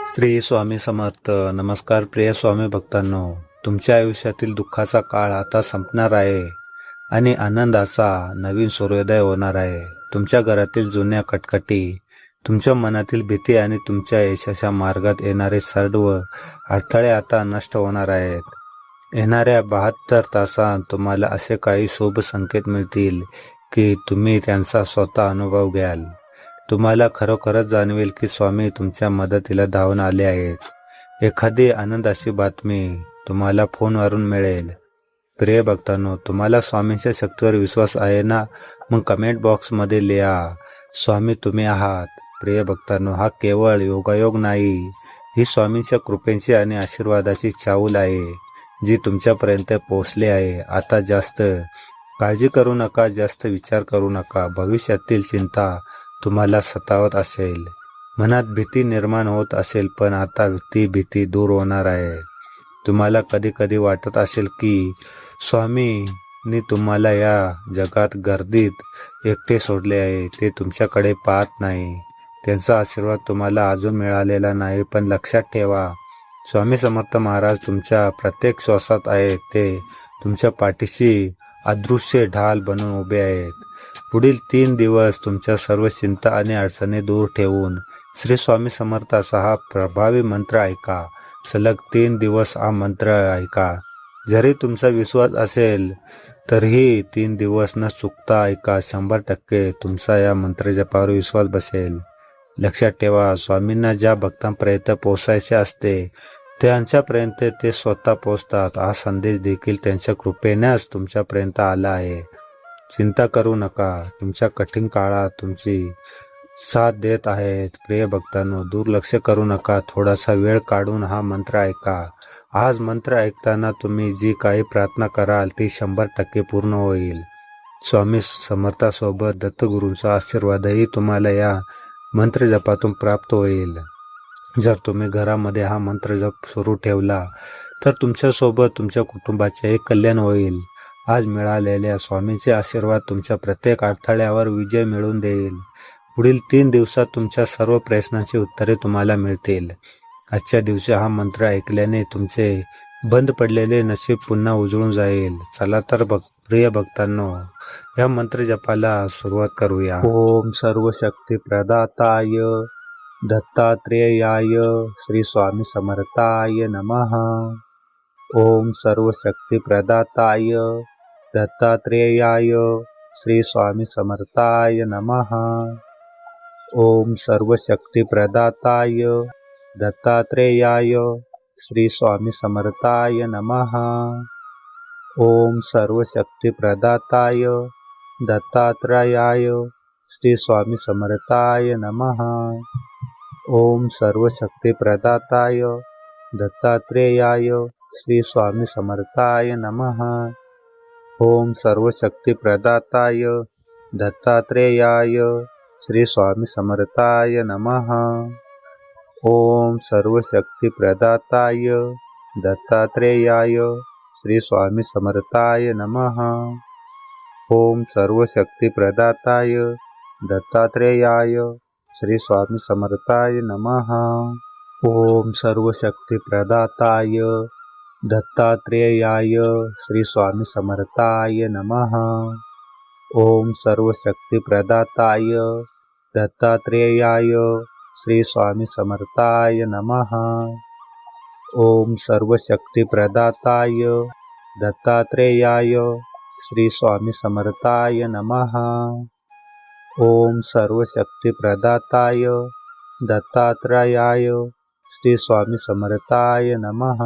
श्री स्वामी समर्थ. नमस्कार प्रिय स्वामी भक्तांनो. तुमच्या आयुष्यातील दुःखाचा काळ आता संपणार आहे आणि आनंदाचा नवीन सूर्योदय होणार आहे. तुमच्या घरातील जुन्या कटकटी, तुमच्या मनातील भीती आणि तुमच्या यशाच्या मार्गात येणारे सर्व अडथळे आता नष्ट होणार आहेत. येणाऱ्या 72 तासात तुम्हाला असे काही शुभ संकेत मिळतील की तुम्ही त्यांचा स्वतः अनुभव घ्याल. तुम्हाला खरोखरच जाणवेल की स्वामी तुमच्या मदतीला धावून आले आहेत. एखादी आनंदाची बातमी तुम्हाला फोनवरून मिळेल. प्रिय भक्तांनो, तुम्हाला स्वामींच्या शक्तीवर विश्वास आहे ना? मग कमेंट बॉक्समध्ये लिहा, स्वामी तुम्ही आहात. प्रिय भक्तांनो, हा केवळ योगायोग नाही, ही स्वामींच्या कृपेची आणि आशीर्वादाची चाहूल आहे जी तुमच्यापर्यंत पोहोचली आहे. आता जास्त काळजी करू नका, जास्त विचार करू नका. भविष्यातील चिंता तुम्हाला सतावत असेल, मनात भीती निर्माण होत असेल, पण आता ती भीती दूर होणार आहे. तुम्हाला कधी कधी वाटत असेल की स्वामींनी तुम्हाला या जगात गर्दीत एकटे सोडले आहे. ते तुमच्याकडे पाहत नाही. त्यांचा आशीर्वाद तुम्हाला अजून मिळालेला नाही. पण लक्षात ठेवा, स्वामी समर्थ महाराज तुमच्या प्रत्येक श्वासात आहेत. ते तुमच्या पाठीशी अदृश्य ढाल बनून उभे आहेत. पुढील 3 दिवस तुमच्या सर्व चिंता आणि अडचणी दूर ठेवून श्री स्वामी समर्थाचा हा प्रभावी मंत्र ऐका. सलग 3 दिवस हा मंत्र ऐका. जरी तुमचा विश्वास असेल तरीही 3 दिवस न चुकता ऐका. 100% तुमचा या मंत्र जपावर विश्वास बसेल. लक्षात ठेवा, स्वामींना ज्या भक्तांपर्यंत पोहोचायचे असते त्यांच्यापर्यंत ते स्वतः पोहोचतात. हा संदेश देखील त्यांच्या कृपेनेच तुमच्यापर्यंत आला आहे. चिंता करू नका, तुमच्या कठीण काळात तुमची साथ देत आहेत. प्रिय भक्तांनो, दुर्लक्ष करू नका. थोडासा वेळ काढून हा मंत्र ऐका. आज मंत्र ऐकताना तुम्ही जी काही प्रार्थना कराल ती 100% पूर्ण होईल. स्वामी समर्थासोबत दत्तगुरूंचा आशीर्वादही तुम्हाला या मंत्र जपातून प्राप्त होईल. जर तुम्ही घरामध्ये हा मंत्र जप सुरू ठेवला तर तुमच्यासोबत तुमच्या कुटुंबाचे कल्याण होईल. आज मिळालेल्या स्वामींचे आशीर्वाद तुमच्या प्रत्येक अडथळ्यावर विजय मिळवून देईल. पुढील 3 दिवसात तुमच्या सर्व प्रश्नांची उत्तरे तुम्हाला मिळतील. आजच्या दिवशी हा मंत्र ऐकल्याने तुमचे बंद पडलेले नशीब पुन्हा उजळून जाईल. चला तर प्रिय भक्तांनो, या मंत्र जपाला सुरुवात करूया. ओम सर्व शक्ती प्रदाताय दत्तात्रेयाय श्री स्वामी समर्थाय नमः. ओम सर्व शक्ती प्रदाताय दत्तात्रेयाय श्री स्वामी समर्थाय नमः. ओम सर्व शक्ती प्रदाताय दत्तात्रेयाय श्री स्वामी समर्थाय नमः. ओम सर्व शक्ती प्रदाताय दत्तात्रेयाय श्री स्वामी समर्थाय नमः. ओम सर्व शक्ती प्रदाताय दत्तात्रेयाय श्री स्वामी समर्थाय नमः. ओम सर्व शक्ती प्रदाताय दत्तात्रेयाय श्री स्वामी समर्थाय नमः. ओम सर्व शक्ती प्रदाताय दत्तात्रेयाय श्री स्वामी समर्थाय नमः. ओम सर्व शक्ती प्रदाताय दत्तात्रेयाय श्री स्वामी समर्थाय नमः. ओम सर्व शक्ती प्रदाताय दत्तात्रेयाय श्री स्वामी समर्थाय नमः. ओम सर्व शक्ती प्रदाताय दत्तात्रेयाय श्री स्वामी समर्थाय नमः. ओम सर्व शक्ती प्रदाताय दत्तात्रेयाय श्री स्वामी समर्थाय नमः. ओम सर्व शक्ती प्रदाताय दत्तात्रेयाय श्री स्वामी समर्थाय नमः.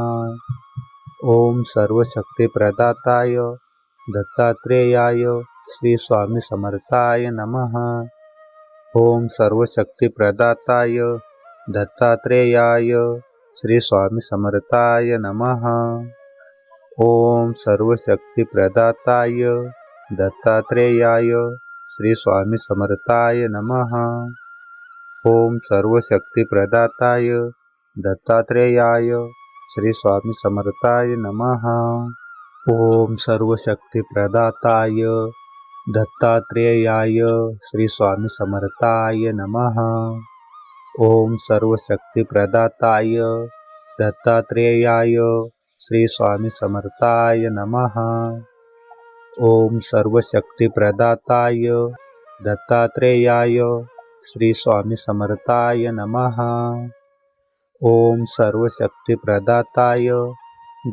ओम सर्व शक्ती प्रदाताय दत्तात्रेयाय श्री स्वामी समर्थाय नमः. ओम सर्व शक्ती प्रदाताय दत्तात्रेयाय श्री स्वामी समर्थाय नमः. ओम सर्व शक्ती प्रदाताय दत्तात्रेयाय श्री स्वामी समर्थाय नमः. ओम सर्व शक्ती प्रदाताय दत्तात्रेयाय श्री स्वामी समर्थाय नमः. ओम सर्व शक्ती प्रदाताय दत्तात्रेयाय श्री स्वामी समर्थाय नमः. ओम सर्वशक्तिप्रदाताय दत्तात्रेयाय श्री स्वामी समर्थाय नमः। ओम सर्वशक्तिप्रदाताय दत्तात्रेयाय श्री स्वामी समर्थाय नमः। ओम सर्वशक्तिप्रदाताय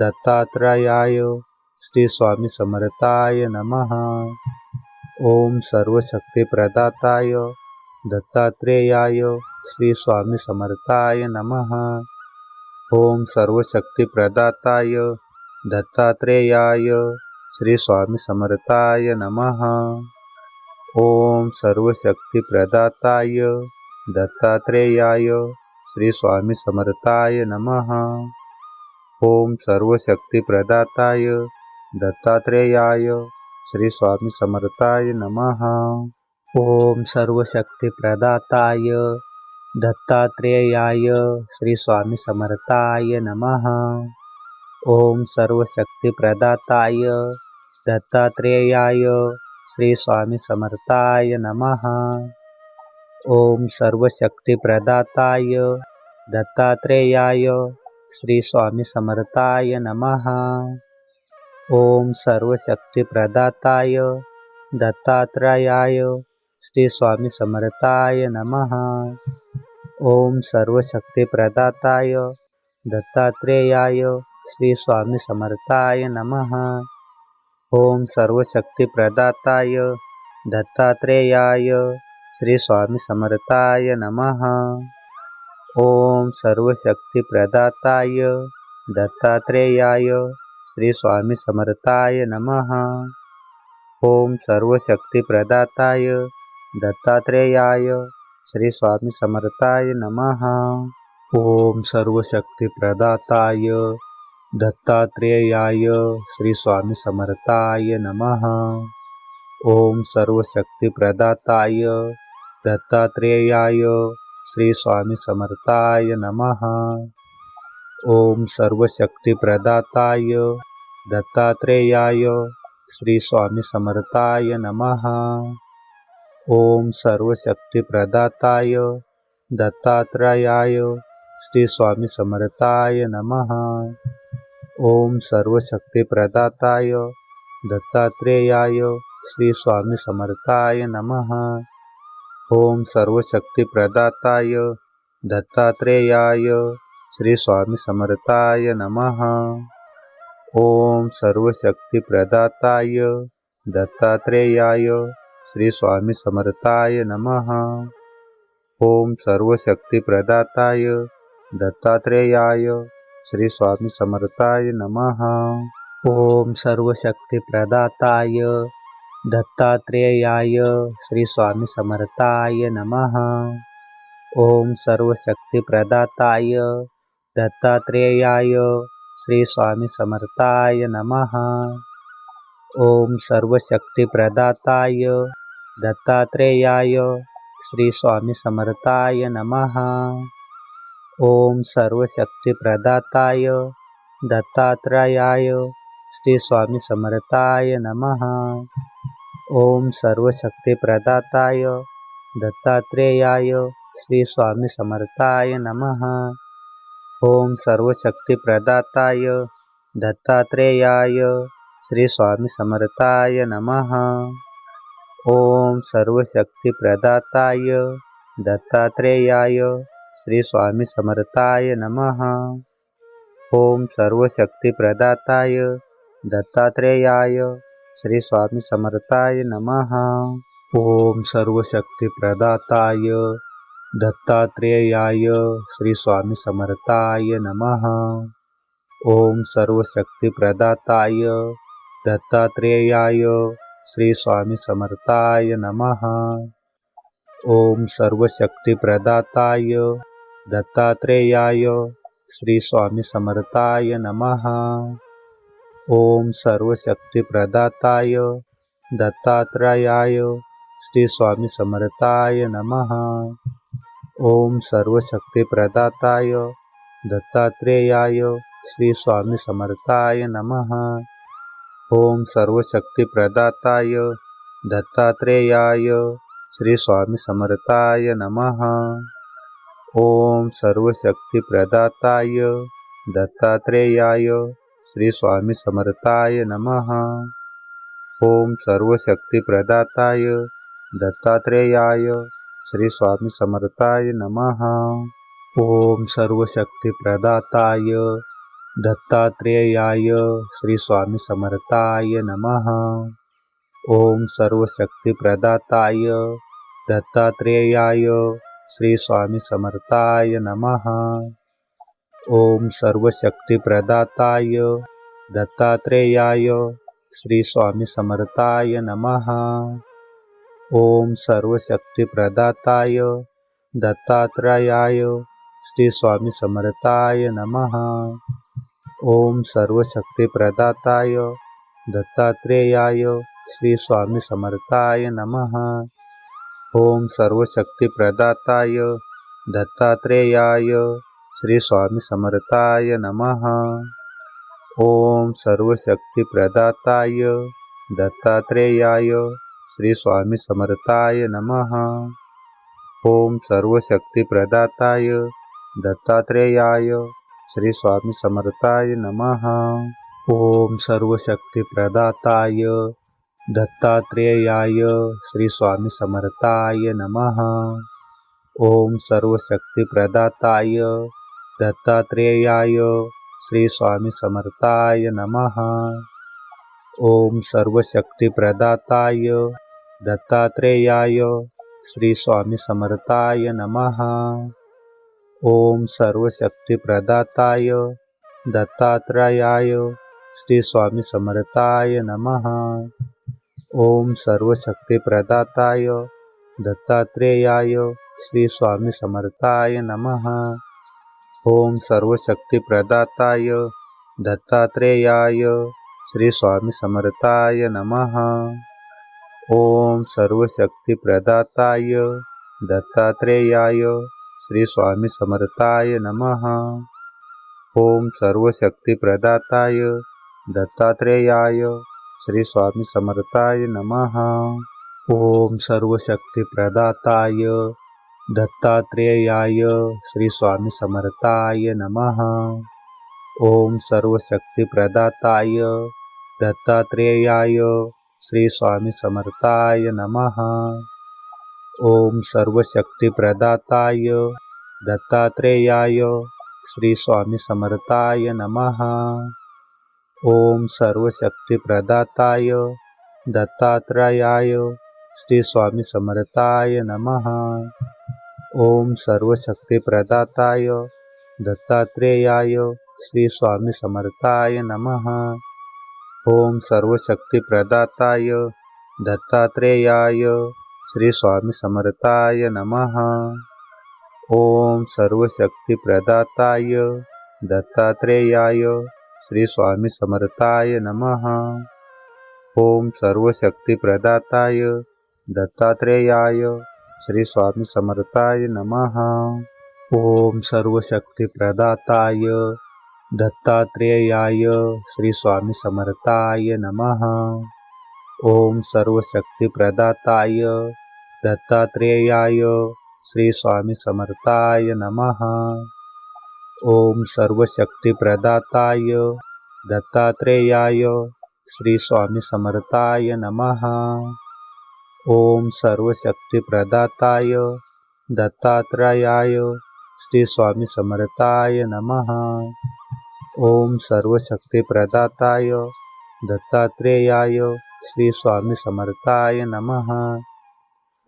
दत्तात्रेयाय श्री स्वामी समर्थाय नमः। ओम सर्वशक्तिप्रदाताय दत्तात्रेयाय श्री स्वामी समर्थाय नमः। ओम सर्वशक्तिप्रदाताय दत्तात्रेयाय श्री स्वामी समर्थाय नमः। ओम सर्वशक्तिप्रदाताय दत्तात्रेयाय श्री स्वामी समर्थाय नमः। ओम सर्वशक्तिप्रदाताय दत्तात्रेयाय श्री स्वामी समर्थाय नमः। ओम सर्वशक्तिप्रदाताय दत्तात्रेयाय श्री स्वामी समर्थाय नमः। ओम सर्वशक्तिप्रदाताय दत्तात्रेयाय श्री स्वामी समर्थाय नमः। ओम सर्वशक्तिप्रदाताय दत्तात्रेयाय श्री स्वामी समर्थाय नमः। ओम सर्वशक्तिप्रदाताय दत्तात्रेयाय श्री स्वामी समर्थाय नमः। ओम सर्वशक्तिप्रदाताय दत्तात्रेयाय श्री स्वामी समर्थाय नमः। ओम सर्वशक्तिप्रदाताय दत्तात्रेयाय श्री स्वामी समर्थाय नमः। ओम सर्वशक्तिप्रदाताय दत्तात्रेयाय श्री स्वामी समर्थाय नमः। ओम सर्वशक्तिप्रदाताय दत्तात्रेयाय श्री स्वामी समर्थाय नमः। ओम सर्वशक्तिप्रदाताय दत्तात्रेयाय श्री स्वामी समर्थाय नमः। ओम सर्वशक्तिप्रदाताय दत्तात्रेयाय श्री स्वामी समर्थाय नमः। ओम सर्वशक्तिप्रदाताय दत्तात्रेयाय श्री स्वामी समर्थाय नमः। ओम सर्वशक्तिप्रदाताय दत्तात्रेयाय श्री स्वामी समर्थाय नमः। ओम सर्वशक्तिप्रदाताय दत्तात्रेयाय श्री स्वामी समर्थाय नमः। ओम सर्वशक्तिप्रदाताय दत्तात्रेयाय श्री स्वामी समर्थाय नमः। ओम सर्वशक्तिप्रदाताय दत्तात्रेयाय श्री स्वामी समर्थाय नमः। ओम सर्वशक्तिप्रदाताय दत्तात्रेयाय श्री स्वामी समर्थाय नमः। ओम सर्वशक्तिप्रदाताय दत्तात्रेयाय श्री स्वामी समर्थाय नमः। ओम सर्वशक्तिप्रदाताय दत्तात्रेयाय श्री स्वामी समर्थाय नमः। ओम सर्वशक्तिप्रदाताय दत्तात्रेयाय श्री स्वामी समर्थाय नमः। ओम सर्वशक्तिप्रदाताय दत्तात्रेयाय श्री स्वामी समर्थाय नमः। ओम सर्वशक्तिप्रदाताय दत्तात्रेयाय श्री स्वामी समर्थाय नमः। ओम सर्वशक्तिप्रदाताय दत्तात्रेयाय श्री स्वामी समर्थाय नमः। ओम सर्वशक्तिप्रदाताय दत्तात्रेयाय श्री स्वामी समर्थाय नमः। ओम सर्वशक्तिप्रदाताय दत्तात्रेयाय श्री स्वामी समर्थाय नमः। ओम सर्वशक्तिप्रदाताय दत्तात्रेयाय श्री स्वामी समर्थाय नमः। ओम सर्वशक्तिप्रदाताय दत्तात्रेयाय श्री स्वामी समर्थाय नमः। ओम सर्वशक्तिप्रदाताय दत्तात्रेयाय श्री स्वामी समर्थाय नमः। ओम सर्वशक्तिप्रदाताय दत्तात्रेयाय श्री स्वामी समर्थाय नमः। ओम सर्वशक्तिप्रदाताय दत्तात्रेयाय श्री स्वामी समर्थाय नमः। ओम सर्वशक्तिप्रदाताय दत्तात्रेयाय श्री स्वामी समर्थाय नमः। ओम सर्वशक्तिप्रदाताय दत्तात्रेयाय श्री स्वामी समर्थाय नमः। ओम सर्वशक्तिप्रदाताय दत्तात्रेयाय श्री स्वामी समर्थाय नमः। ओम सर्वशक्तिप्रदाताय दत्तात्रेयाय श्री स्वामी समर्थाय नमः। ओम सर्वशक्तिप्रदाताय दत्तात्रेयाय श्री स्वामी समर्थाय नमः। ओम सर्वशक्तिप्रदाताय दत्तात्रेयाय श्री स्वामी समर्थाय नमः। ओम सर्वशक्तिप्रदाताय दत्तात्रेयाय श्री स्वामी समर्थाय नमः। ओम सर्वशक्तिप्रदाताय दत्तात्रेयाय श्री स्वामी समर्थाय नमः। ओम सर्वशक्तिप्रदाताय दत्तात्रेयाय श्री स्वामी समर्थाय नमः। ओम सर्वशक्तिप्रदाताय दत्तात्रेयाय श्री स्वामी समर्थाय नमः। ओम सर्वशक्तिप्रदाताय दत्तात्रेयाय श्री स्वामी समर्थाय नमः। ओम सर्वशक्तिप्रदाताय दत्तात्रेयाय श्री स्वामी समर्थाय नमः। ओम सर्वशक्तिप्रदाताय दत्तात्रेयाय श्री स्वामी समर्थाय नमः। ओम सर्वशक्तिप्रदाताय दत्तात्रेयाय श्री स्वामी समर्थाय नमः। ओम सर्वशक्तिप्रदाताय दत्तात्रेयाय श्री स्वामी समर्थाय नमः। ओम सर्वशक्तिप्रदाताय दत्तात्रेयाय श्री स्वामी समर्थाय नमः। ओम सर्वशक्तिप्रदाताय दत्तात्रेयाय श्री स्वामी समर्थाय नमः। ओम सर्वशक्तिप्रदाताय दत्तात्रेयाय श्री स्वामी समर्थाय नमः। ओम सर्वशक्तिप्रदाताय दत्तात्रेयाय श्री स्वामी समर्थाय नमः। ओम सर्वशक्तिप्रदाताय दत्तात्रेयाय श्री स्वामी समर्थाय नमः। ओम सर्वशक्तिप्रदाताय दत्तात्रेयाय श्री स्वामी समर्थाय नमः। ओम सर्वशक्तिप्रदाताय दत्तात्रेयाय श्री स्वामी समर्थाय नमः। ओम सर्वशक्तिप्रदाताय दत्तात्रेयाय श्री स्वामी समर्थाय नमः। ओम सर्वशक्तिप्रदाताय दत्तात्रेयाय श्री स्वामी समर्थाय नमः। ओम सर्वशक्तिप्रदाताय दत्तात्रेयाय श्री स्वामी समर्थाय नमः। ओम सर्वशक्तिप्रदाताय दत्तात्रेयाय श्री स्वामी समर्थाय नमः। ओम सर्वशक्तिप्रदाताय दत्तात्रेयाय श्री स्वामी समर्थाय नमः। ओम सर्वशक्तिप्रदाताय दत्तात्रेयाय श्री स्वामी समर्थाय नमः। ओम सर्वशक्तिप्रदाताय दत्तात्रेयाय श्री स्वामी समर्थाय नमः। ओम सर्वशक्तिप्रदाताय दत्तात्रेयाय श्री स्वामी समर्थाय नमः। ओम सर्वशक्तिप्रदाताय दत्तात्रेयाय श्री स्वामी समर्थाय नमः। ओम सर्वशक्तिप्रदाताय दत्तात्रेयाय श्री स्वामी समर्थाय नमः।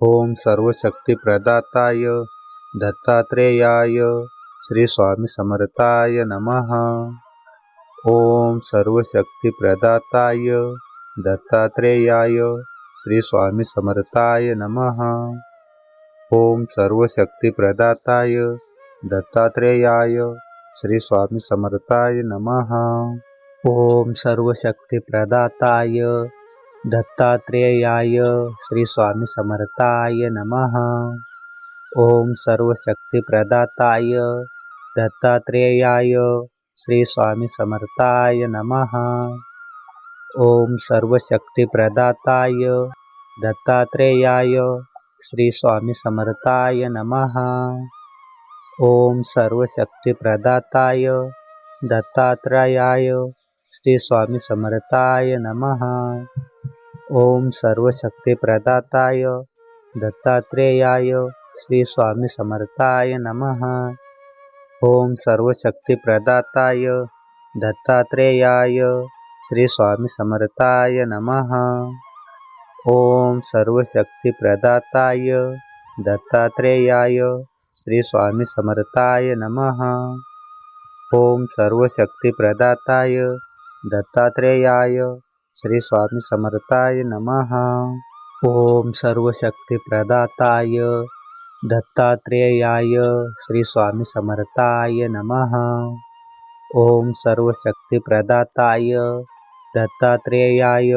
ओम सर्वशक्तिप्रदाताय दत्तात्रेयाय श्री स्वामी समर्थाय नमः। ओम सर्वशक्तिप्रदाताय दत्तात्रेयाय श्री स्वामी समर्थाय नमः। ओम सर्वशक्तिप्रदाताय दत्तात्रेयाय श्री स्वामी समर्थाय नमः। ओम सर्वशक्तिप्रदाताय दत्तात्रेयाय श्री स्वामी समर्थाय नमः। ओम सर्वशक्तिप्रदाताय दत्तात्रेयाय श्री स्वामी समर्थाय नमः। ओम सर्वशक्तिप्रदाताय दत्तात्रेयाय श्री स्वामी समर्थाय नमः। ओम सर्वशक्तिप्रदाताय दत्तात्रयाय श्री स्वामी समर्थाय नमः। ओम सर्वशक्तिप्रदाताय दत्तात्रेयाय श्री स्वामी समर्थाय नमः। ओम सर्वशक्तिप्रदाताय दत्तात्रेयाय श्री स्वामी समर्थाय नमः। ओम सर्वशक्तिप्रदाताय दत्तात्रेयाय श्री स्वामी समर्थाय नमः। ओम सर्वशक्तिप्रदाताय दत्तात्रेयाय श्री स्वामी समर्थाय नमः। ओम सर्वशक्तिप्रदाताय दत्तात्रेयाय श्री स्वामी समर्थाय नमः। ओम सर्वशक्तिप्रदाताय दत्तात्रेयाय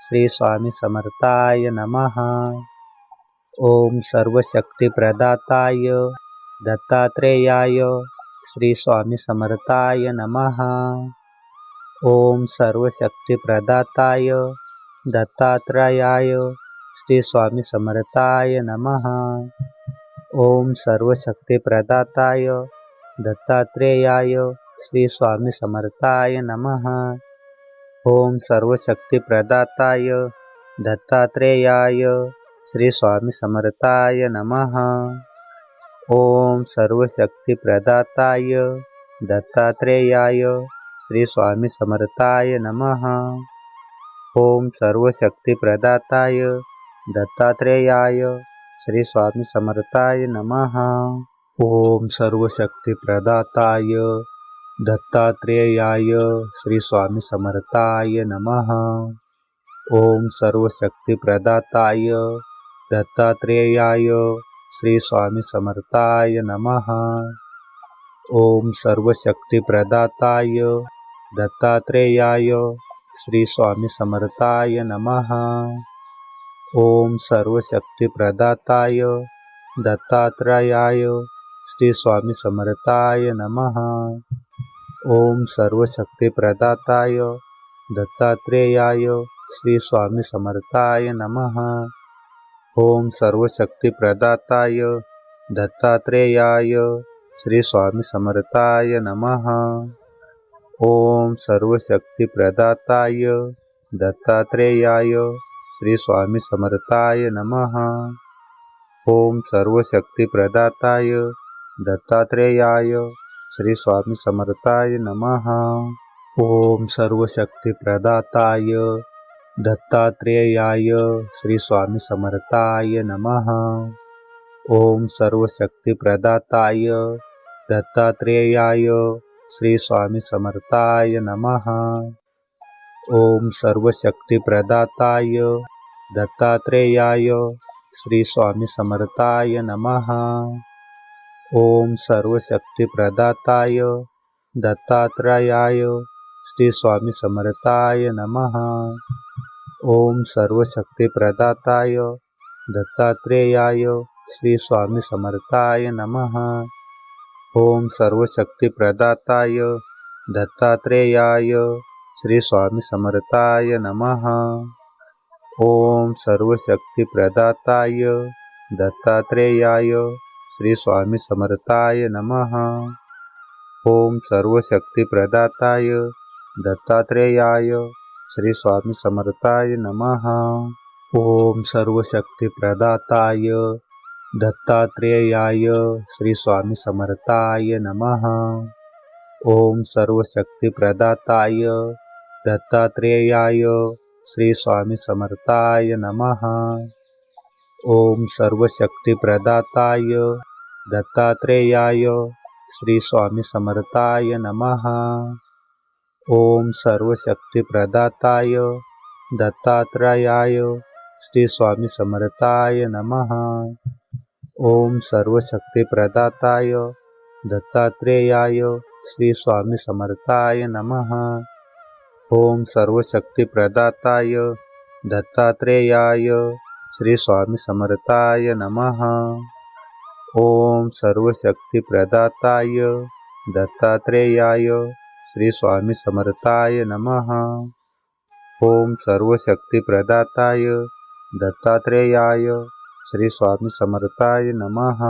श्री स्वामी समर्थाय नमः। ओम सर्वशक्तिप्रदाताय दत्तात्रेयाय श्री स्वामी समर्थाय नमः। ओम सर्वशक्तिप्रदाताय दत्तात्रेयाय श्री स्वामी समर्थाय नमः। ओम सर्वशक्तिप्रदाताय दत्तात्रेयाय श्री स्वामी समर्थाय नमः। ओम सर्वशक्तिप्रदाताय दत्तात्रेयाय श्री स्वामी समर्थाय नमः। ओम सर्वशक्तिप्रदाताय दत्तात्रेयाय श्री स्वामी समर्थाय नमः। ओम सर्वशक्तिप्रदाताय दत्तात्रेयाय श्री स्वामी समर्थाय नमः। ओम सर्वशक्तिप्रदाताय दत्तात्रेयाय श्री स्वामी समर्थाय नमः। ओम सर्वशक्तिप्रदाताय दत्तात्रेयाय श्री स्वामी समर्थाय नमः। ओम सर्वशक्तिप्रदाताय दत्तात्रेयाय श्री स्वामी समर्थाय नमः। ओम सर्वशक्तिप्रदाताय दत्तात्रेयाय श्री स्वामी समर्थाय नमः। ओम सर्वशक्तिप्रदाताय दत्तात्रेयाय श्री स्वामी समर्थाय नमः। ओम सर्वशक्तिप्रदाताय दत्तात्रेयाय श्री स्वामी समर्थाय नमः। ओम सर्वशक्तिप्रदाताय दत्तात्रेयाय श्री स्वामी समर्थाय नमः। ओम सर्वशक्तिप्रदाताय दत्तात्रेयाय श्री स्वामी समर्थाय नमः। ओम सर्वशक्तिप्रदाताय दत्तात्रेयाय श्री स्वामी समर्थाय नमः। ओम सर्वशक्तिप्रदाताय दत्तात्रेयाय श्री स्वामी समर्थाय नमः। ओम सर्वशक्तिप्रदाताय दत्तात्रेयाय श्री स्वामी समर्थाय नमः। ओम सर्वशक्तिप्रदाताय दत्तात्रेयाय श्री स्वामी समर्थाय नमः। ओम सर्वशक्तिप्रदाताय दत्तात्रेयाय श्री स्वामी समर्थाय नमः। ओम सर्वशक्तिप्रदाताय दत्तात्रेयाय श्री स्वामी समर्थाय नमः। ओम सर्वशक्तिप्रदाताय दत्तात्रेयाय श्री स्वामी समर्थाय नमः। ओम सर्वशक्तिप्रदाताय दत्तात्रेयाय श्री स्वामी समर्थाय नमः। ओम सर्वशक्तिप्रदाताय दत्तात्रेयाय श्री स्वामी समर्थाय नमः। ओम सर्वशक्तिप्रदाताय दत्तात्रेयाय श्री स्वामी समर्थाय नमः। ओम सर्वशक्तिप्रदाताय दत्तात्रेयाय श्री स्वामी समर्थाय नमः। ओम सर्वशक्तिप्रदाताय दत्तात्रेयाय श्री स्वामी समर्थाय नमः। ओम सर्वशक्तिप्रदाताय दत्तात्रेयाय श्री स्वामी समर्थाय नमः। ओम सर्वशक्तिप्रदाताय दत्तात्रेयाय श्री स्वामी समर्थाय नमः। ओम सर्वशक्तिप्रदाताय दत्तात्रेयाय श्री स्वामी समर्थाय नमः। ओम सर्वशक्तिप्रदाताय दत्तात्रेयाय श्री स्वामी समर्थाय नमः।